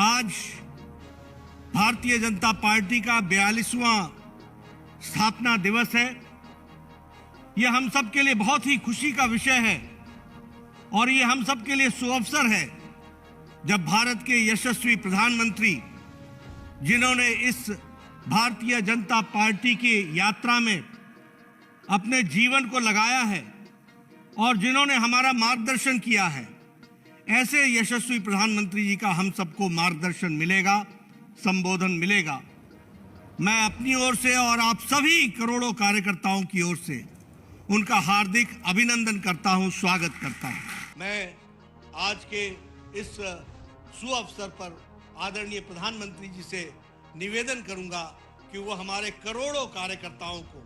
आज भारतीय जनता पार्टी का 42वां स्थापना दिवस है। यह हम सब के लिए बहुत ही खुशी का विषय है और ये हम सब के लिए सुअवसर है जब भारत के यशस्वी प्रधानमंत्री, जिन्होंने इस भारतीय जनता पार्टी की यात्रा में अपने जीवन को लगाया है और जिन्होंने हमारा मार्गदर्शन किया है, ऐसे यशस्वी प्रधानमंत्री जी का हम सबको मार्गदर्शन मिलेगा, संबोधन मिलेगा। मैं अपनी ओर से और आप सभी करोड़ों कार्यकर्ताओं की ओर से उनका हार्दिक अभिनंदन करता हूं, स्वागत करता हूं। मैं आज के इस सुअवसर पर आदरणीय प्रधानमंत्री जी से निवेदन करूंगा कि वो हमारे करोड़ों कार्यकर्ताओं को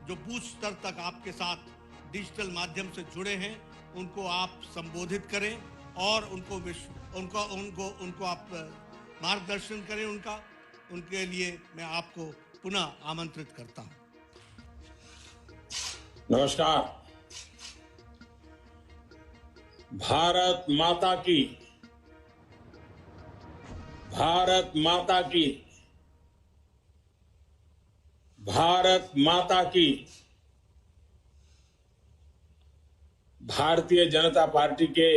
जो बूथ स्तर तक आपके साथ डिजिटल माध्यम से जुड़े हैं, उनको आप संबोधित करें और उनको आप मार्गदर्शन करें। उनके लिए मैं आपको पुनः आमंत्रित करता हूं। नमस्कार। भारत माता की, भारत माता की, भारत माता की। भारतीय जनता पार्टी के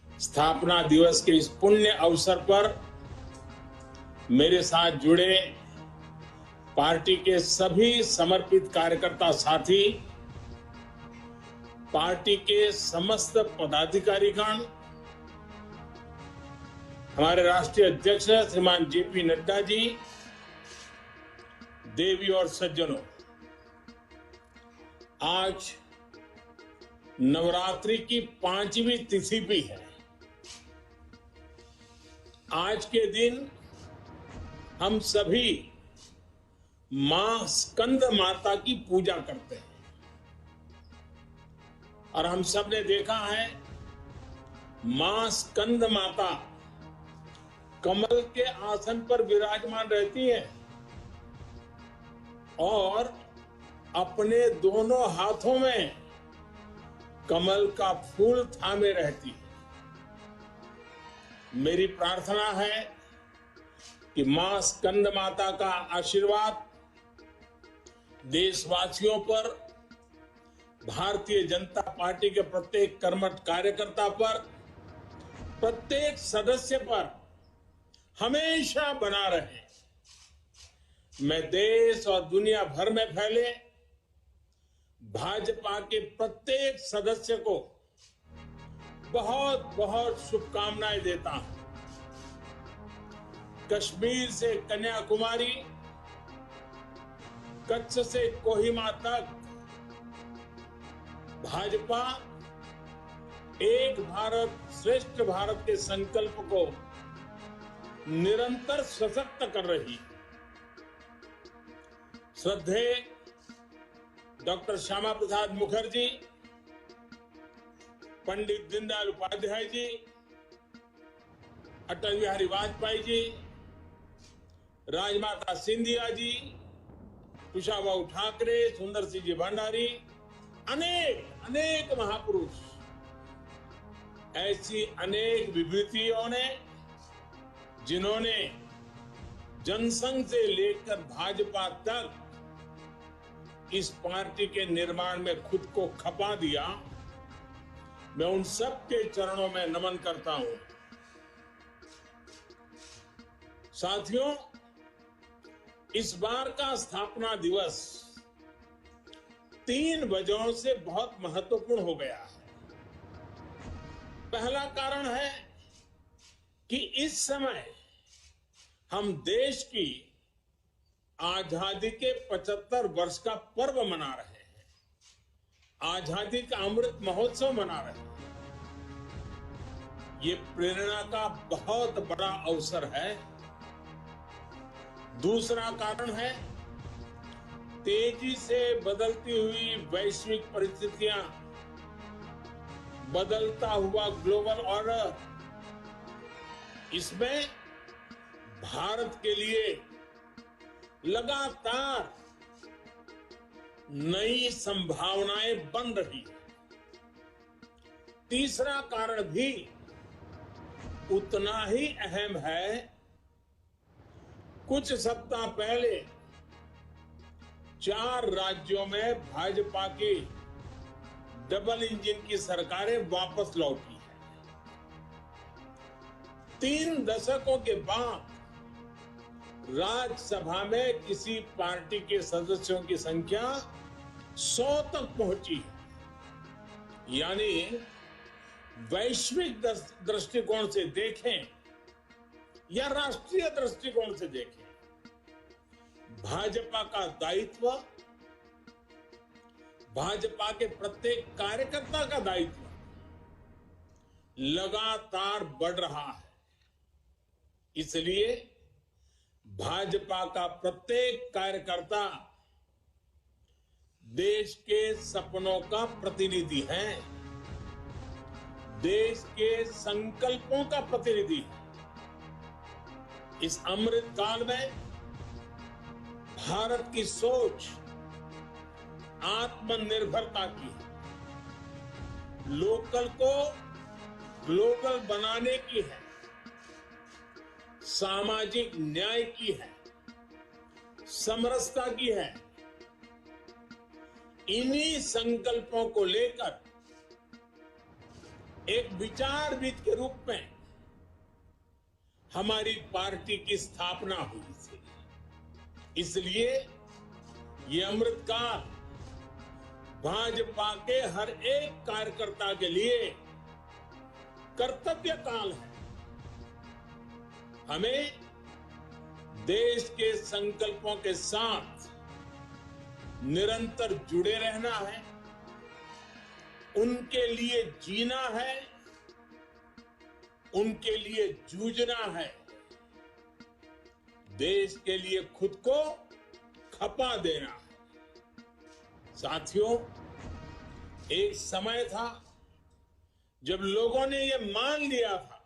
स्थापना दिवस के इस पुण्य अवसर पर मेरे साथ जुड़े पार्टी के सभी समर्पित कार्यकर्ता साथी, पार्टी के समस्त पदाधिकारीगण, हमारे राष्ट्रीय अध्यक्ष श्रीमान जेपी नड्डा जी, देवी और सज्जनों, आज नवरात्रि की 5वीं तिथि भी है। आज के दिन हम सभी मां स्कंद माता की पूजा करते हैं और हम सब ने देखा है, मां स्कंद माता कमल के आसन पर विराजमान रहती है और अपने दोनों हाथों में कमल का फूल थामे रहती है। मेरी प्रार्थना है कि मां स्कंद माता का आशीर्वाद देशवासियों पर, भारतीय जनता पार्टी के प्रत्येक कर्मठ कार्यकर्ता पर, प्रत्येक सदस्य पर हमेशा बना रहे। मैं देश और दुनिया भर में फैले भाजपा के प्रत्येक सदस्य को बहुत बहुत शुभकामनाएं देता हूं। कश्मीर से कन्याकुमारी, कच्छ से कोहिमा तक भाजपा एक भारत श्रेष्ठ भारत के संकल्प को निरंतर सशक्त कर रही है। श्रद्धेय डॉक्टर श्यामा प्रसाद मुखर्जी, पंडित दीनदयाल उपाध्याय जी, अटल बिहारी वाजपेयी जी, राजमाता सिंधिया जी, कुशाभाऊ ठाकरे, सुंदर सिंह जी भंडारी, अनेक महापुरुष, ऐसी अनेक विभूतियों ने, जिन्होंने जनसंघ से लेकर भाजपा तक इस पार्टी के निर्माण में खुद को खपा दिया। मैं उन सब के चरणों में नमन करता हूं। साथियों, इस बार का स्थापना दिवस 3 वजहों से बहुत महत्वपूर्ण हो गया है। पहला कारण है कि इस समय हम देश की आजादी के 75 वर्ष का पर्व मना रहे हैं, आजादी का अमृत महोत्सव मना रहे हैं। ये प्रेरणा का बहुत बड़ा अवसर है। दूसरा कारण है, तेजी से बदलती हुई वैश्विक परिस्थितियां, बदलता हुआ ग्लोबल ऑर्डर, इसमें भारत के लिए लगातार नई संभावनाएं बन रही है। तीसरा कारण भी उतना ही अहम है। कुछ सप्ताह पहले 4 राज्यों में भाजपा की डबल इंजन की सरकारें वापस लौटी है। 3 दशकों के बाद राज्यसभा में किसी पार्टी के सदस्यों की संख्या 100 तक पहुंची है। यानी वैश्विक दृष्टिकोण से देखें या राष्ट्रीय दृष्टिकोण से देखें, भाजपा का दायित्व, भाजपा के प्रत्येक कार्यकर्ता का दायित्व लगातार बढ़ रहा है। इसलिए भाजपा का प्रत्येक कार्यकर्ता देश के सपनों का प्रतिनिधि है, देश के संकल्पों का प्रतिनिधि है। इस अमृत काल में भारत की सोच आत्मनिर्भरता की है, लोकल को ग्लोबल बनाने की है, सामाजिक न्याय की है, समरसता की है। इन्हीं संकल्पों को लेकर एक विचारविद के रूप में हमारी पार्टी की स्थापना हुई थी। इसलिए ये अमृतकाल भाजपा के हर एक कार्यकर्ता के लिए कर्तव्य काल है। हमें देश के संकल्पों के साथ निरंतर जुड़े रहना है, उनके लिए जीना है, उनके लिए जूझना है, देश के लिए खुद को खपा देना है। साथियों, एक समय था जब लोगों ने यह मान लिया था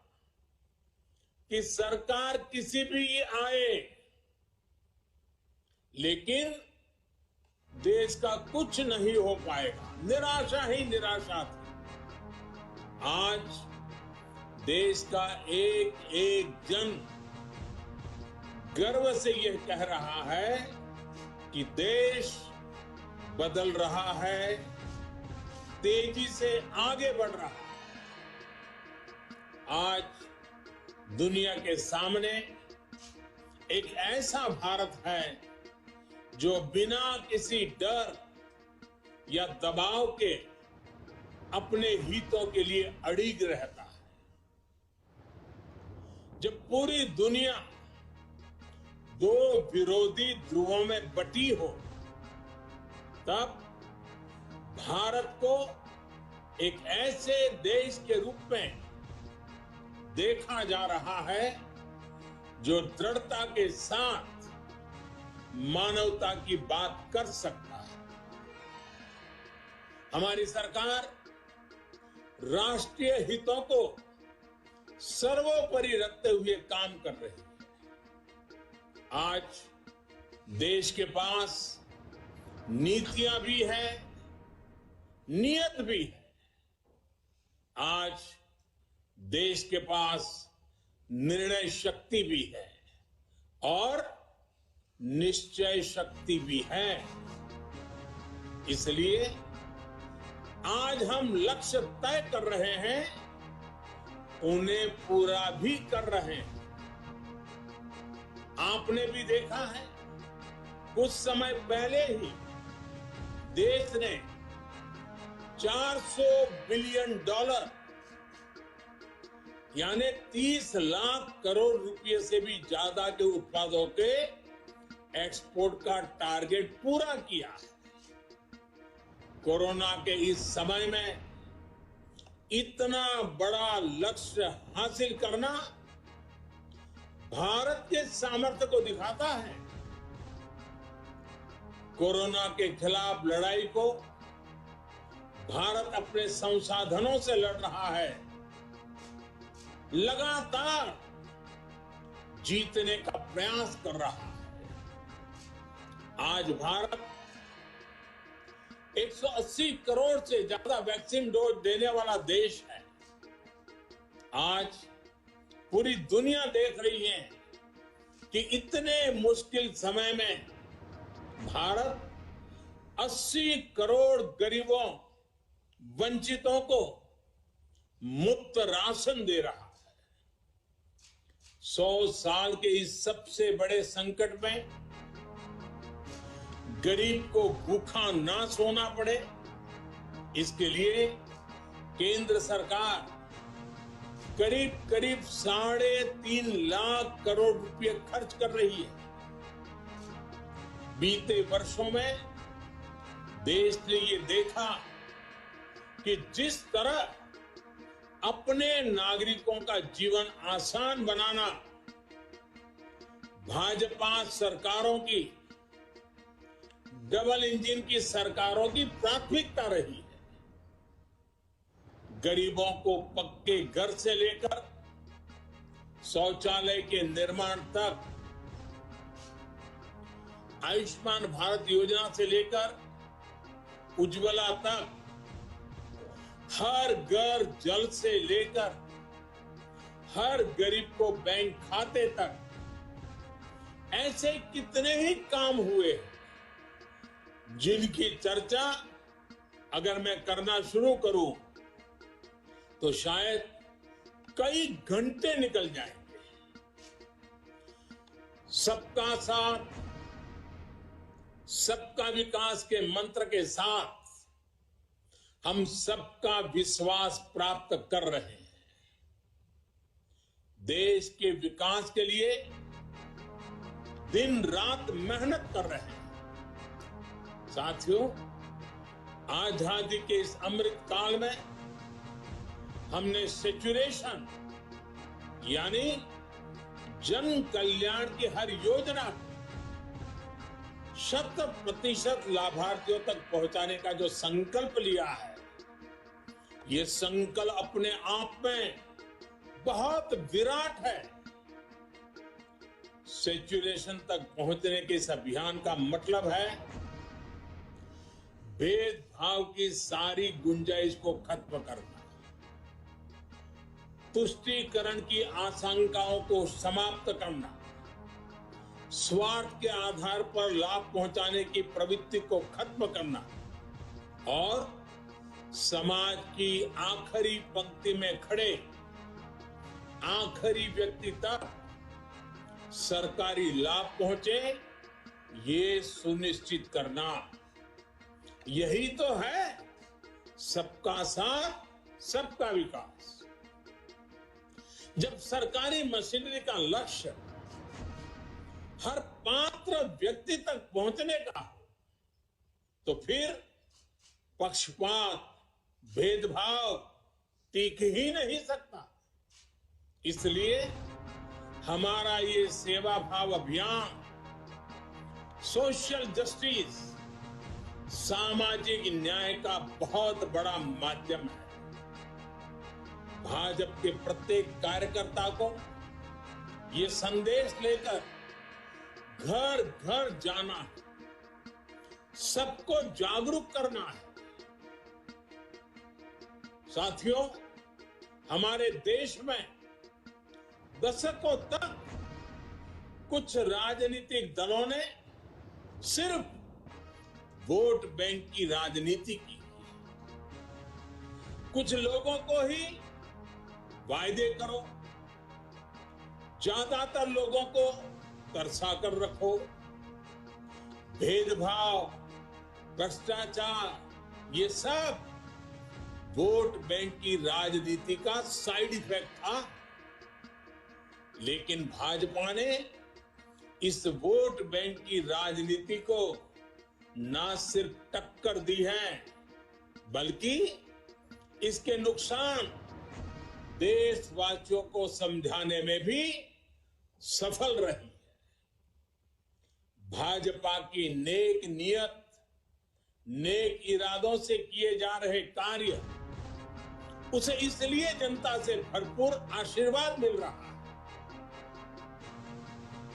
कि सरकार किसी भी आए, लेकिन देश का कुछ नहीं हो पाएगा, निराशा ही निराशा थी। आज देश का एक एक जन गर्व से यह कह रहा है कि देश बदल रहा है, तेजी से आगे बढ़ रहा है। आज दुनिया के सामने एक ऐसा भारत है जो बिना किसी डर या दबाव के अपने हितों के लिए अड़िग रहता है। जब पूरी दुनिया 2 विरोधी ध्रुवों में बटी हो, तब भारत को एक ऐसे देश के रूप में देखा जा रहा है जो दृढ़ता के साथ मानवता की बात कर सकता है। हमारी सरकार राष्ट्रीय हितों को सर्वोपरि रखते हुए काम कर रही है। आज देश के पास नीतियां भी है, नियत भी है। आज देश के पास निर्णय शक्ति भी है और निश्चय शक्ति भी है। इसलिए आज हम लक्ष्य तय कर रहे हैं, उन्हें पूरा भी कर रहे हैं। आपने भी देखा है, कुछ समय पहले ही देश ने $400 बिलियन यानी 30 लाख करोड़ रुपए से भी ज्यादा के उत्पादों के एक्सपोर्ट का टारगेट पूरा किया। कोरोना के इस समय में इतना बड़ा लक्ष्य हासिल करना भारत के सामर्थ्य को दिखाता है। कोरोना के खिलाफ लड़ाई को भारत अपने संसाधनों से लड़ रहा है, लगातार जीतने का प्रयास कर रहा है। आज भारत 180 करोड़ से ज्यादा वैक्सीन डोज देने वाला देश है। आज पूरी दुनिया देख रही है कि इतने मुश्किल समय में भारत 80 करोड़ गरीबों, वंचितों को मुफ्त राशन दे रहा है। 100 साल के इस सबसे बड़े संकट में गरीब को भूखा ना सोना पड़े, इसके लिए केंद्र सरकार करीब करीब 3.5 लाख करोड़ रुपए खर्च कर रही है। बीते वर्षों में देश ने ये देखा कि जिस तरह अपने नागरिकों का जीवन आसान बनाना भाजपा सरकारों की, डबल इंजन की सरकारों की प्राथमिकता रही है। गरीबों को पक्के घर से लेकर शौचालय के निर्माण तक, आयुष्मान भारत योजना से लेकर उज्ज्वला तक, हर घर जल से लेकर हर गरीब को बैंक खाते तक, ऐसे कितने ही काम हुए जिनकी चर्चा अगर मैं करना शुरू करूं तो शायद कई घंटे निकल जाएंगे। सबका साथ, सबका विकास के मंत्र के साथ हम सबका विश्वास प्राप्त कर रहे हैं। देश के विकास के लिए दिन रात मेहनत कर रहे हैं। साथियों, आजादी के इस अमृत काल में हमने सेचुरेशन यानी जन कल्याण की हर योजना 100% लाभार्थियों तक पहुंचाने का जो संकल्प लिया है, ये संकल्प अपने आप में बहुत विराट है। सेचुरेशन तक पहुंचने के इस अभियान का मतलब है भेदभाव की सारी गुंजाइश को खत्म करना, तुष्टीकरण की आशंकाओं को समाप्त करना, स्वार्थ के आधार पर लाभ पहुंचाने की प्रवृत्ति को खत्म करना और समाज की आखिरी पंक्ति में खड़े आखिरी व्यक्ति तक सरकारी लाभ पहुंचे, ये सुनिश्चित करना। यही तो है सबका साथ, सबका विकास। जब सरकारी मशीनरी का लक्ष्य हर पात्र व्यक्ति तक पहुंचने का, तो फिर पक्षपात, भेदभाव टिक ही नहीं सकता। इसलिए हमारा ये सेवा भाव अभियान सोशल जस्टिस, सामाजिक न्याय का बहुत बड़ा माध्यम है। भाजपा के प्रत्येक कार्यकर्ता को ये संदेश लेकर घर घर जाना है, सबको जागरूक करना है। साथियों, हमारे देश में दशकों तक कुछ राजनीतिक दलों ने सिर्फ वोट बैंक की राजनीति की। कुछ लोगों को ही वायदे करो, ज्यादातर लोगों को तरसा कर रखो। भेदभाव, भ्रष्टाचार, ये सब वोट बैंक की राजनीति का साइड इफेक्ट था। लेकिन भाजपा ने इस वोट बैंक की राजनीति को ना सिर्फ टक्कर दी है, बल्कि इसके नुकसान देशवासियों को समझाने में भी सफल रही है। भाजपा की नेक नियत, नेक इरादों से किए जा रहे कार्य, उसे इसलिए जनता से भरपूर आशीर्वाद मिल रहा है।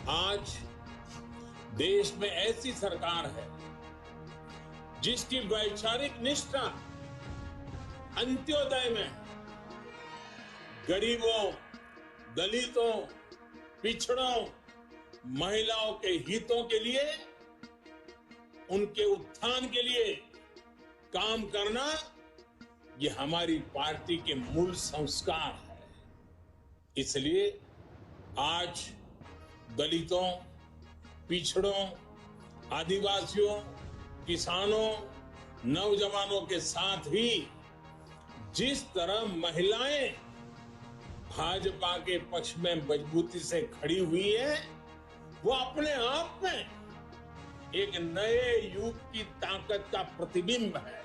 आज देश में ऐसी सरकार है जिसकी वैचारिक निष्ठा अंत्योदय में, गरीबों, दलितों, पिछड़ों, महिलाओं के हितों के लिए, उनके उत्थान के लिए काम करना, ये हमारी पार्टी के मूल संस्कार है। इसलिए आज दलितों, पिछड़ों, आदिवासियों, किसानों, नौजवानों के साथ ही जिस तरह महिलाएं भाजपा के पक्ष में मजबूती से खड़ी हुई है, वो अपने आप में एक नए युग की ताकत का प्रतिबिंब है।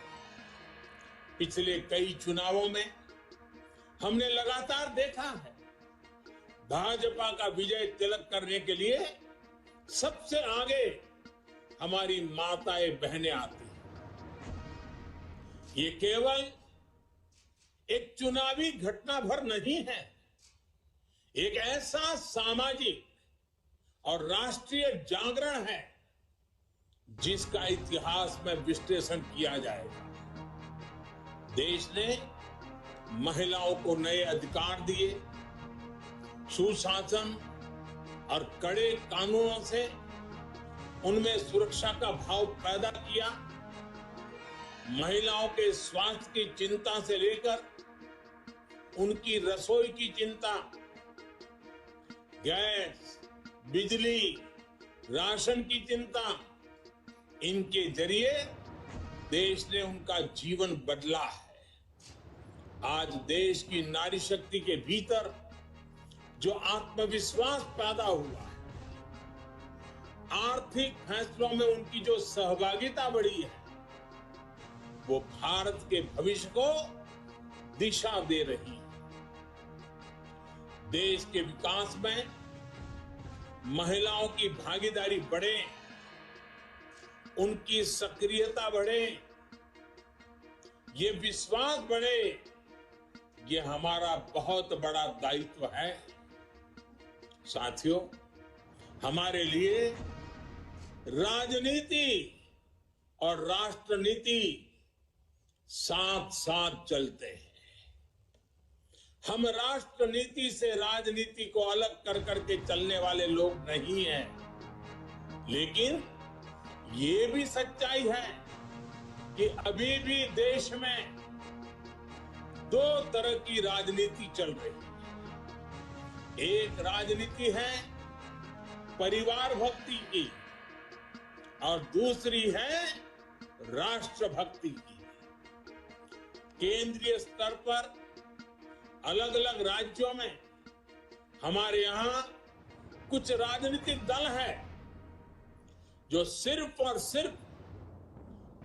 पिछले कई चुनावों में हमने लगातार देखा है, भाजपा का विजय तिलक करने के लिए सबसे आगे हमारी माताएं बहनें आती हैं। ये केवल एक चुनावी घटना भर नहीं है, एक ऐसा सामाजिक और राष्ट्रीय जागरण है जिसका इतिहास में विश्लेषण किया जाएगा। देश ने महिलाओं को नए अधिकार दिए, सुशासन और कड़े कानूनों से उनमें सुरक्षा का भाव पैदा किया। महिलाओं के स्वास्थ्य की चिंता से लेकर उनकी रसोई की चिंता, गैस, बिजली, राशन की चिंता, इनके जरिए देश ने उनका जीवन बदला है। आज देश की नारी शक्ति के भीतर जो आत्मविश्वास पैदा हुआ है, आर्थिक फैसलों में उनकी जो सहभागिता बढ़ी है, वो भारत के भविष्य को दिशा दे रही है। देश के विकास में महिलाओं की भागीदारी बढ़े, उनकी सक्रियता बढ़े, ये विश्वास बढ़े, ये हमारा बहुत बड़ा दायित्व है। साथियों, हमारे लिए राजनीति और राष्ट्रनीति साथ साथ चलते हैं। हम राष्ट्रनीति से राजनीति को अलग कर करके चलने वाले लोग नहीं हैं, लेकिन ये भी सच्चाई है कि अभी भी देश में दो तरह की राजनीति चल रही है। एक राजनीति है परिवार भक्ति की और दूसरी है राष्ट्र भक्ति की। केंद्रीय स्तर पर अलग अलग राज्यों में हमारे यहां कुछ राजनीतिक दल हैं जो सिर्फ और सिर्फ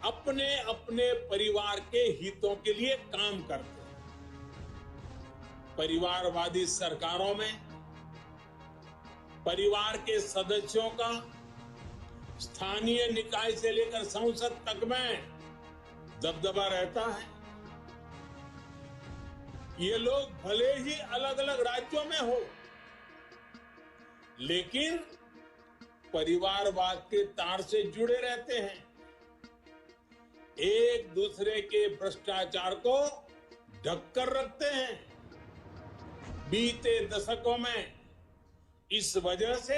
अपने अपने परिवार के हितों के लिए काम करते हैं। परिवारवादी सरकारों में परिवार के सदस्यों का स्थानीय निकाय से लेकर संसद तक में दबदबा रहता है। ये लोग भले ही अलग अलग राज्यों में हो, लेकिन परिवारवाद के तार से जुड़े रहते हैं। एक दूसरे के भ्रष्टाचार को ढककर रखते हैं। बीते दशकों में इस वजह से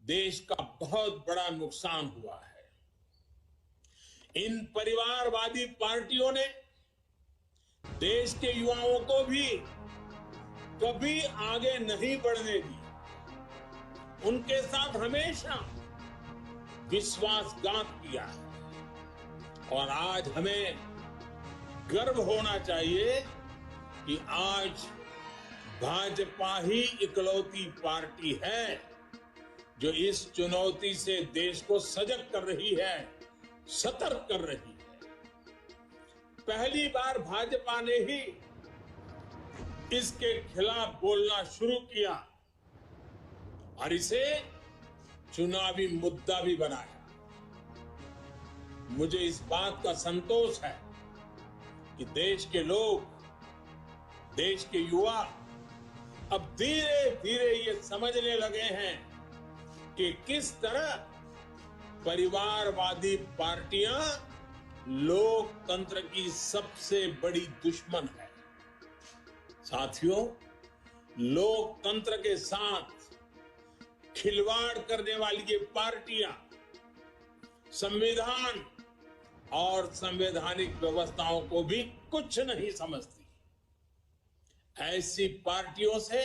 देश का बहुत बड़ा नुकसान हुआ है। इन परिवारवादी पार्टियों ने देश के युवाओं को भी कभी आगे नहीं बढ़ने दी। उनके साथ हमेशा विश्वासघात किया है। और आज हमें गर्व होना चाहिए कि आज भाजपा ही इकलौती पार्टी है जो इस चुनौती से देश को सजग कर रही है, सतर्क कर रही है। पहली बार भाजपा ने ही इसके खिलाफ बोलना शुरू किया और इसे चुनावी मुद्दा भी बनाया। मुझे इस बात का संतोष है कि देश के लोग, देश के युवा अब धीरे धीरे ये समझने लगे हैं कि किस तरह परिवारवादी पार्टियां लोकतंत्र की सबसे बड़ी दुश्मन है। साथियों, लोकतंत्र के साथ खिलवाड़ करने वाली ये पार्टियां संविधान और संवैधानिक व्यवस्थाओं को भी कुछ नहीं समझती। ऐसी पार्टियों से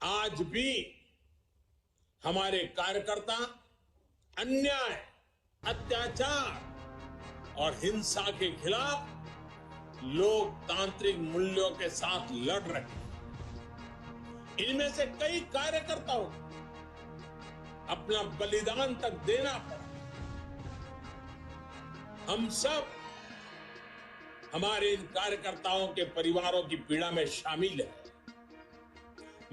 आज भी हमारे कार्यकर्ता अन्याय, अत्याचार और हिंसा के खिलाफ लोकतांत्रिक मूल्यों के साथ लड़ रहे हैं। इनमें से कई कार्यकर्ताओं को अपना बलिदान तक देना पड़ा। हम सब हमारे इन कार्यकर्ताओं के परिवारों की पीड़ा में शामिल है।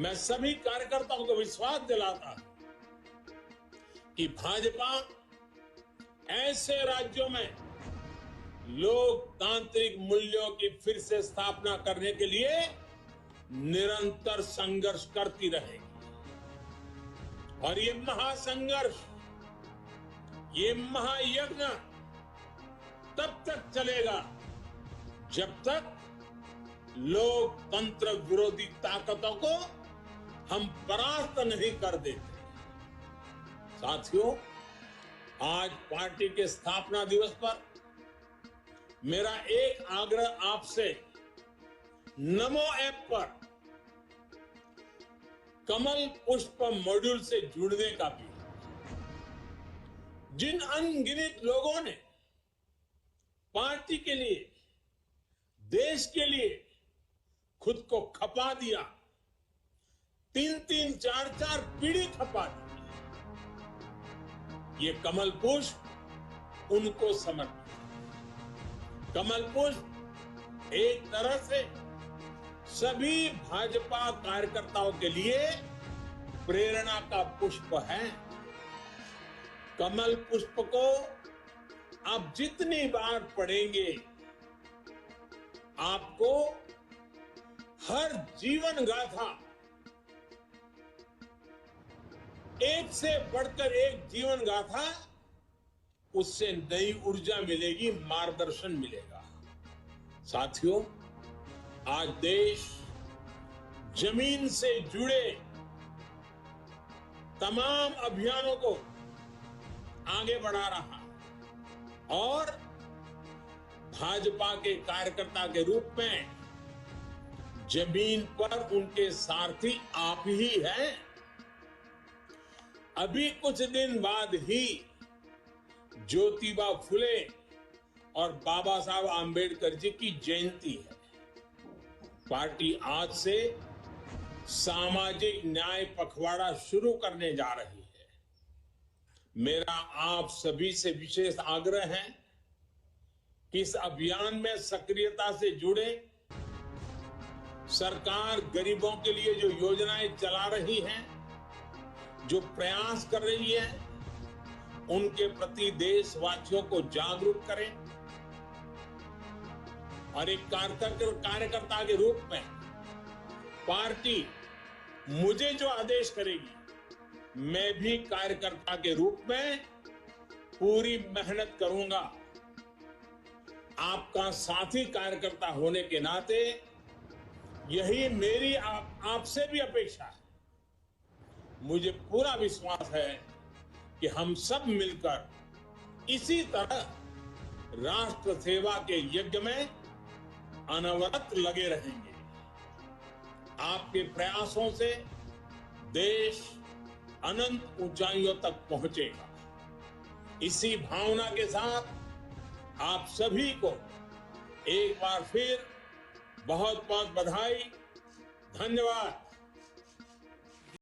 मैं सभी कार्यकर्ताओं को विश्वास दिलाता हूं कि भाजपा ऐसे राज्यों में लोकतांत्रिक मूल्यों की फिर से स्थापना करने के लिए निरंतर संघर्ष करती रहेगी। और ये महासंघर्ष, ये महायज्ञ तब तक चलेगा जब तक लोकतंत्र विरोधी ताकतों को हम परास्त नहीं कर देते। साथियों, आज पार्टी के स्थापना दिवस पर मेरा एक आग्रह आपसे नमो ऐप पर कमल पुष्प मॉड्यूल से जुड़ने का भी। जिन अनगिनत लोगों ने पार्टी के लिए, देश के लिए खुद को खपा दिया, 3-3, 4-4 पीढ़ी खपा दी, ये कमल पुष्प उनको समर्पित है। कमल पुष्प एक तरह से सभी भाजपा कार्यकर्ताओं के लिए प्रेरणा का पुष्प है। कमल पुष्प को आप जितनी बार पढ़ेंगे, आपको हर जीवन गाथा, एक से बढ़कर एक जीवन गाथा, उससे नई ऊर्जा मिलेगी, मार्गदर्शन मिलेगा। साथियों, आज देश जमीन से जुड़े तमाम अभियानों को आगे बढ़ा रहा है और भाजपा के कार्यकर्ता के रूप में जमीन पर उनके सारथी आप ही हैं। अभी कुछ दिन बाद ही ज्योतिबा फुले और बाबा साहब आंबेडकर जी की जयंती है। पार्टी आज से सामाजिक न्याय पखवाड़ा शुरू करने जा रही है। मेरा आप सभी से विशेष आग्रह है कि इस अभियान में सक्रियता से जुड़े। सरकार गरीबों के लिए जो योजनाएं चला रही है, जो प्रयास कर रही है, उनके प्रति देशवासियों को जागरूक करें और एक कार्यकर्ता के रूप में पार्टी मुझे जो आदेश करेगी, मैं भी कार्यकर्ता के रूप में पूरी मेहनत करूंगा। आपका साथी कार्यकर्ता होने के नाते यही मेरी आपसे भी अपेक्षा है। मुझे पूरा विश्वास है कि हम सब मिलकर इसी तरह राष्ट्र सेवा के यज्ञ में अनवरत लगे रहेंगे। आपके प्रयासों से देश अनंत ऊंचाइयों तक पहुंचेगा। इसी भावना के साथ आप सभी को एक बार फिर बहुत बहुत बधाई, धन्यवाद।